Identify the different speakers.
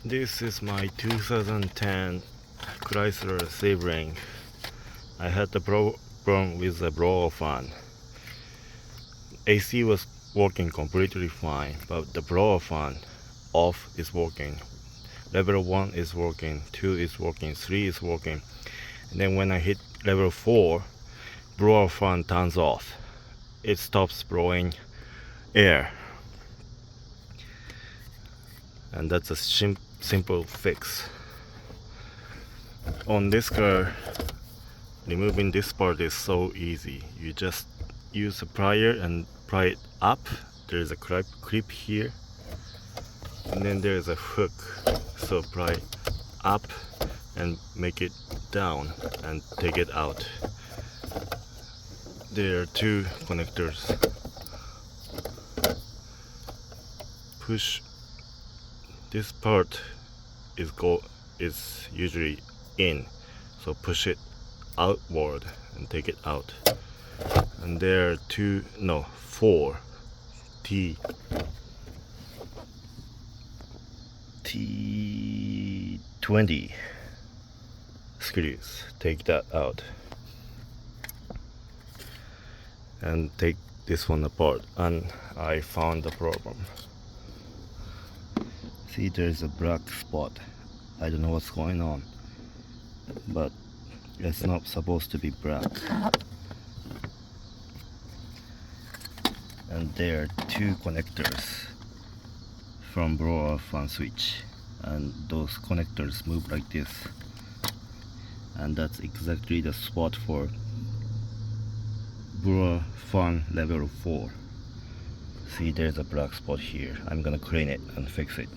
Speaker 1: This is my 2010 Chrysler Sebring. I had the problem with the blower fan. AC was working completely fine, but the blower fan off is working. Level 1 is working, 2 is working, 3 is working. And then when I hit level 4, blower fan turns off. It stops blowing air. And that's a simple fix. On this car, removing this part is so easy. You just use a plier and pry it up. There's a clip here, and then there's a hook. So pry up and make it down and take it out. There are two connectors. Push. This part is usually in, so push it outward and take it out. And there are four T20 screws. Take that out and take this one apart, and I found the problem. See, there's a black spot. I don't know what's going on, but it's not supposed to be black. And there are two connectors from blower fan switch, and those connectors move like this, and that's exactly the spot for blower fan level 4. See, there's a black spot here. I'm gonna clean it and fix it.